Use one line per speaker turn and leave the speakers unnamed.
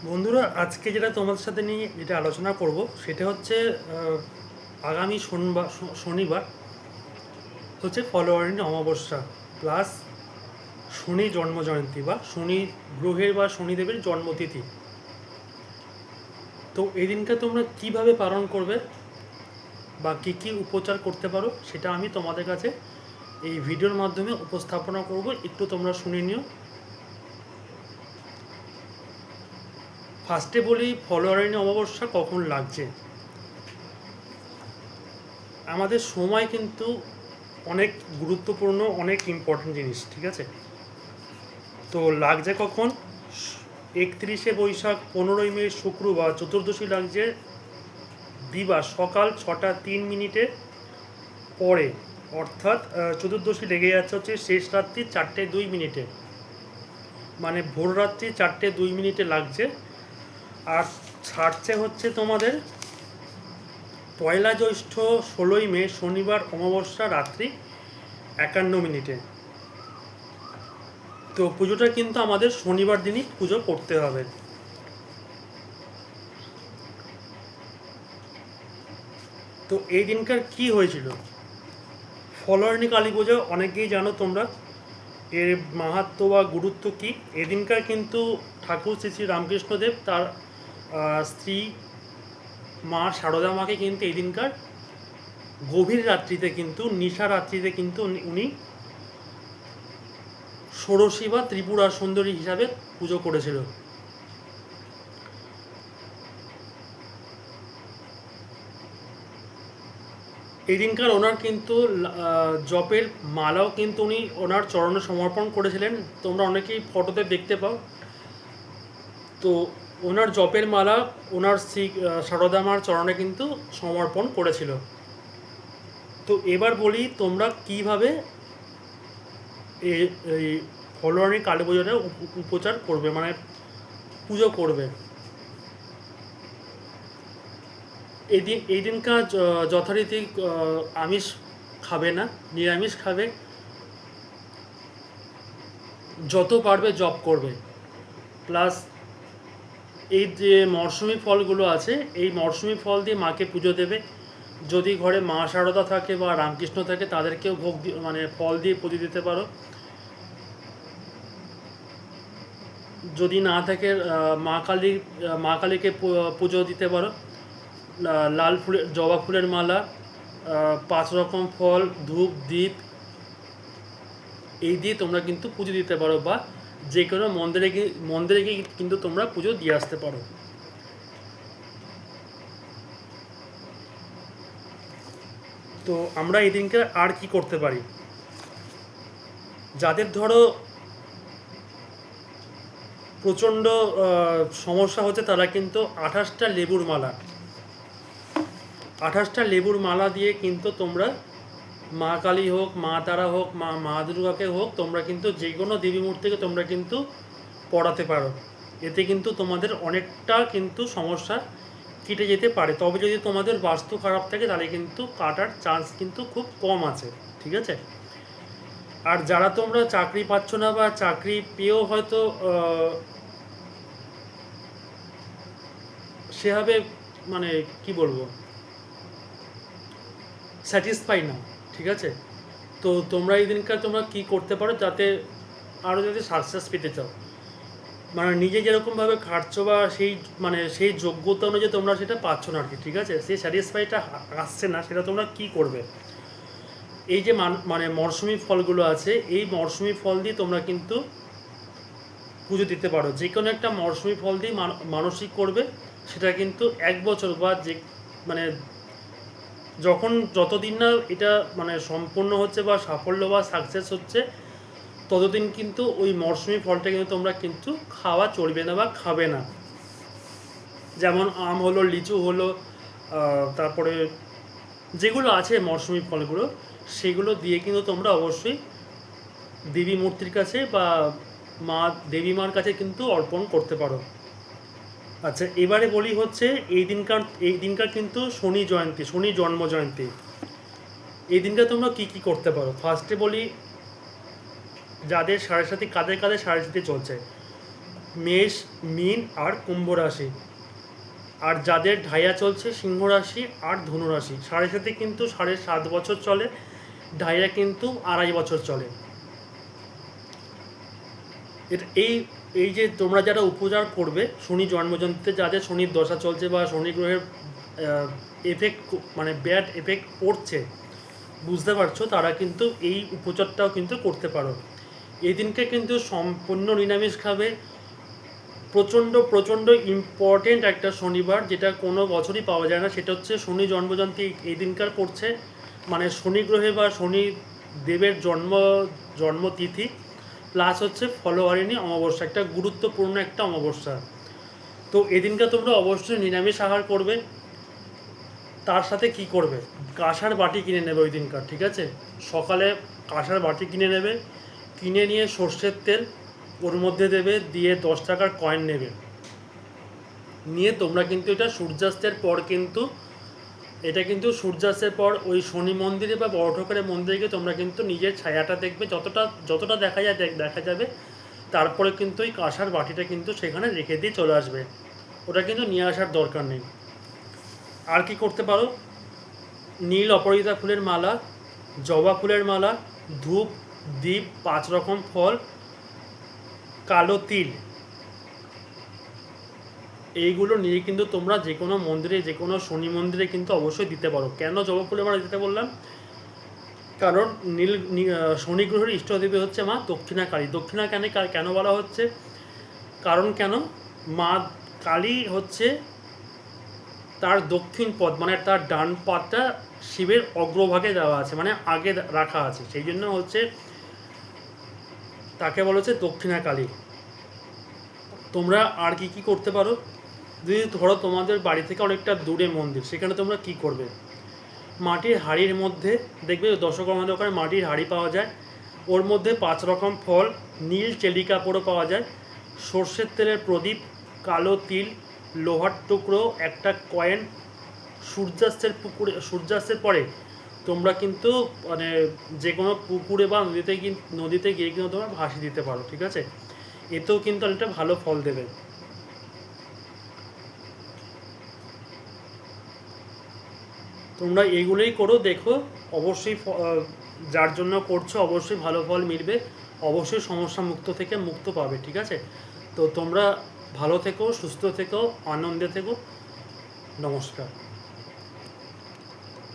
বন্ধুরা, আজকে যেটা তোমাদের সাথে নিয়ে যেটা আলোচনা করব সেটা হচ্ছে আগামী শনিবার হচ্ছে ফলোয়ারিণী অমাবস্যা প্লাস শনি জন্মজয়ন্তী বা শনি গ্রহের বা শনিদেবের জন্মতিথি। তো এই দিনটা তোমরা কিভাবে পালন করবে বা কী কী উপচার করতে পারো সেটা আমি তোমাদের কাছে এই ভিডিওর মাধ্যমে উপস্থাপনা করব, একটু তোমরা শুনে নিও। ফার্স্টে বলি ফলোয়ারিণী অমাবস্যা কখন লাগছে। আমাদের সময় কিন্তু অনেক গুরুত্বপূর্ণ, অনেক ইম্পর্টেন্ট জিনিস, ঠিক আছে? তো লাগছে কখন? 31শে বৈশাখ, 15ই মে শুক্রবার চতুর্দশী লাগছে দিবা সকাল 6টা 3 মিনিটে পরে, অর্থাৎ চতুর্দশী লেগে যাচ্ছে হচ্ছে শেষ রাত্রি 4টে 2 মিনিটে, মানে ভোর রাত্রি 4টে 2 মিনিটে লাগছে। আর ছাড়ছে হচ্ছে তোমাদের পয়লা জ্যৈষ্ঠ 16ই মে শনিবার অমাবস্যা রাত্রি 51 মিনিটে। তো পুজোটা কিন্তু আমাদের শনিবার দিনই পুজো করতে হবে। তো এই দিনকার কি হয়েছিল? ফলোয়ারিণী কালী পুজো অনেকেই জানো তোমরা, এর মাহাত্ম্য বা গুরুত্ব কী। এদিনকার কিন্তু ঠাকুর শ্রী শ্রী রামকৃষ্ণদেব তার স্ত্রী মা সারদা মাকে কিন্তু এই দিনকার গভীর রাত্রিতে কিন্তু নিশা রাত্রিতে কিন্তু উনি ষোড়শী বা ত্রিপুরা সুন্দরী হিসাবে পুজো করেছিল। এই দিনকার ওনার কিন্তু জপের মালাও কিন্তু উনি ওনার চরণে সমর্পণ করেছিলেন, তোমরা অনেকেই ফটোতে দেখতে পাও। তো ওনার জপের মালা ওনার শ্রী সারদা মার চরণে কিন্তু সমর্পণ করেছিল। তো এবার বলি তোমরা কিভাবে এই ফলোয়ারিণী কালী পুজোটা উপচার করবে, মানে পুজো করবে। এই দিনকার যথারীতি আমিষ খাবে না, নিরামিষ খাবে, যত পারবে জপ করবে। প্লাস এই যে মরশুমি ফলগুলো আছে, এই মরশুমি ফল দিয়ে মাকে পুজো দেবে। যদি ঘরে মা শারদা থাকে বা রামকৃষ্ণ থাকে তাদেরকেও ভোগ মানে ফল দিয়ে পুজো দিতে পারো। যদি না থাকে মা কালীকে পুজো দিতে পারো। লাল ফুলের জবা ফুলের মালা, 5 রকম ফল, ধূপ দ্বীপ এই দিয়ে তোমরা কিন্তু পুজো দিতে পারো, বা যে কোনো মন্দিরে গিয়ে কিন্তু তোমরা পুজো দিয়ে আসতে পারো। তো আমরা এই দিনকে আর কি করতে পারি? যাদের ধরো প্রচণ্ড সমস্যা হচ্ছে তারা কিন্তু 28টা লেবুর মালা দিয়ে কিন্তু তোমরা মা কালী হোক, মা তারা হোক, মা দুর্গাকে হোক, তোমরা কিন্তু যে কোনো দেবী মূর্তিকে তোমরা কিন্তু পড়াতে পারো। এতে কিন্তু তোমাদের অনেকটা কিন্তু সমস্যা কেটে যেতে পারে। তবে যদি তোমাদের বাস্তু খারাপ থাকে তাহলে কিন্তু কাটার চান্স কিন্তু খুব কম আছে, ঠিক আছে? আর যারা তোমরা চাকরি পাচ্ছ না বা চাকরি পেয়েও হয়তো সেভাবে মানে কি বলবো স্যাটিসফাই না, ঠিক আছে? তো তোমরা এই দিনকার তোমরা কী করতে পারো যাতে আরও যদি সাকসেস পেতে চাও, মানে নিজে যেরকমভাবে খাটছো বা সেই যোগ্যতা অনুযায়ী তোমরা সেটা পাচ্ছ না আর কি, ঠিক আছে? সেই স্যাটিসফাইটা আসছে না, সেটা তোমরা কী করবে? এই যে মানে মরশুমি ফলগুলো আছে, এই মরশুমি ফল দিয়ে তোমরা কিন্তু পুজো দিতে পারো। যে কোনো একটা মরশুমি ফল দিয়ে মানসিক করবে, সেটা কিন্তু 1 বছর বা যে মানে যতদিন না এটা মানে সম্পূর্ণ হচ্ছে বা সাফল্য বা সাকসেস হচ্ছে, ততদিন কিন্তু ওই মরশুমি ফলটা কিন্তু তোমরা কিন্তু খাওয়া চলবে না বা খাবে না। যেমন আম হলো, লিচু হলো, তারপরে যেগুলো আছে মরশুমি ফলগুলো, সেগুলো দিয়ে কিন্তু তোমরা অবশ্যই দেবী মূর্তির কাছে বা দেবী মার কাছে কিন্তু অর্পণ করতে পারো। আচ্ছা, এবারে বলি হচ্ছে এই দিনকার কিন্তু শনি জন্ম জয়ন্তী। এই দিনটা তোমরা কি কি করতে পারো? ফার্স্টে বলি যাদের কাদের কাদের সাড়ে সাথে চলছে, মেষ, মীন আর কুম্ভ রাশি। আর যাদের ঢাইয়া চলছে সিংহ রাশি আর ধনু রাশি। সাড়ে সাথে কিন্তু 7.5 বছর চলে, ঢাইয়া কিন্তু 2.5 বছর চলে। এই এই যে তোমরা যারা উপচার করবে শনি জন্মজয়ন্তীতে, যাদের শনির দশা চলছে বা শনি গ্রহের এফেক্ট মানে ব্যাড এফেক্ট পড়ছে, বুঝতে পারছো, তারা কিন্তু এই উপচারটাও কিন্তু করতে পারো। এই দিনকে কিন্তু সম্পূর্ণ নিরামিষ খাবে। প্রচণ্ড প্রচণ্ড ইম্পর্টেন্ট একটা শনিবার, যেটা কোনো বছরই পাওয়া যায় না, সেটা হচ্ছে শনি জন্মজয়ন্তী এই দিনকার পড়ছে, মানে শনি গ্রহে বা শনি দেবের জন্মতিথি প্লাস হচ্ছে ফলোয়ারিণী অমাবস্যা, একটা গুরুত্বপূর্ণ একটা অমাবস্যা। তো এদিনকে তোমরা অবশ্যই নিরামিষ আহার করবে। তার সাথে কি করবে, কাঁসার বাটি কিনে নেবে ওই দিনকার, ঠিক আছে? সকালে কাঁসার বাটি কিনে নেবে, কিনে নিয়ে সর্ষের তেল ওর মধ্যে দেবে, দিয়ে 10 টাকার কয়েন নেবে, নিয়ে তোমরা কিন্তু এটা সূর্যাস্তের পর কিন্তু সূর্যাস্তের পর ওই শনি মন্দিরে বা বড় ঠাকুরের মন্দিরে গিয়ে তোমরা কিন্তু নিজের ছায়াটা দেখবে, যতটা দেখা যাবে। তারপরে কিন্তু ওই কাঁসার বাটিটা কিন্তু সেখানে রেখে দিয়ে চলে আসবে, ওটা কিন্তু নিয়ে আসার দরকার নেই। আর কি করতে পারো, নীল অপরাজিতা ফুলের মালা, জবা ফুলের মালা, ধূপ, দীপ, 5 রকম ফল, কালো তিল, এইগুলো নিয়ে কিন্তু তোমরা যে কোনো মন্দিরে, যে কোনো শনি মন্দিরে কিন্তু অবশ্যই দিতে পারো। কেন জবা ফুলের মালা দিতে বললাম, কারণ শনি গ্রহের ইষ্টদেবী হচ্ছে মা দক্ষিণাকালী। দক্ষিণা কেন বলা হচ্ছে, কারণ কেন, মা কালী হচ্ছে তার দক্ষিণ পদ, মানে তার ডান পাদটা শিবের অগ্রভাগে দেওয়া আছে, মানে আগে রাখা আছে, সেই জন্য হচ্ছে তাকে বলা হচ্ছে দক্ষিণাকালী। তোমরা আর কি করতে পারো, যদি ধরো তোমাদের বাড়ি থেকে অনেকটা দূরে মন্দির, সেখানে তোমরা কি করবে, মাটির হাঁড়ির মধ্যে দেখবে দশকর্মা দোকানে মাটির হাঁড়ি পাওয়া যায়, ওর মধ্যে 5 রকম ফল, নীল চেলি কাপড়ও পাওয়া যায়, সর্ষের তেলের প্রদীপ, কালো তিল, লোহার টুকরো, একটা কয়েন, সূর্যাস্তের পরে তোমরা কিন্তু মানে যে কোনো পুকুরে বা নদীতে গিয়ে কিন্তু তোমরা ভাসিয়ে দিতে পারো, ঠিক আছে? এতেও কিন্তু অনেকটা ভালো ফল দেবে। তোমরা এইগুলোই করো, দেখো অবশ্যই যার জন্য করছো অবশ্যই ভালো ফল মিলবে, অবশ্যই সমস্যা মুক্ত পাবে, ঠিক আছে? তো তোমরা ভালো থেকো, সুস্থ থেকো, আনন্দে থেকো। নমস্কার।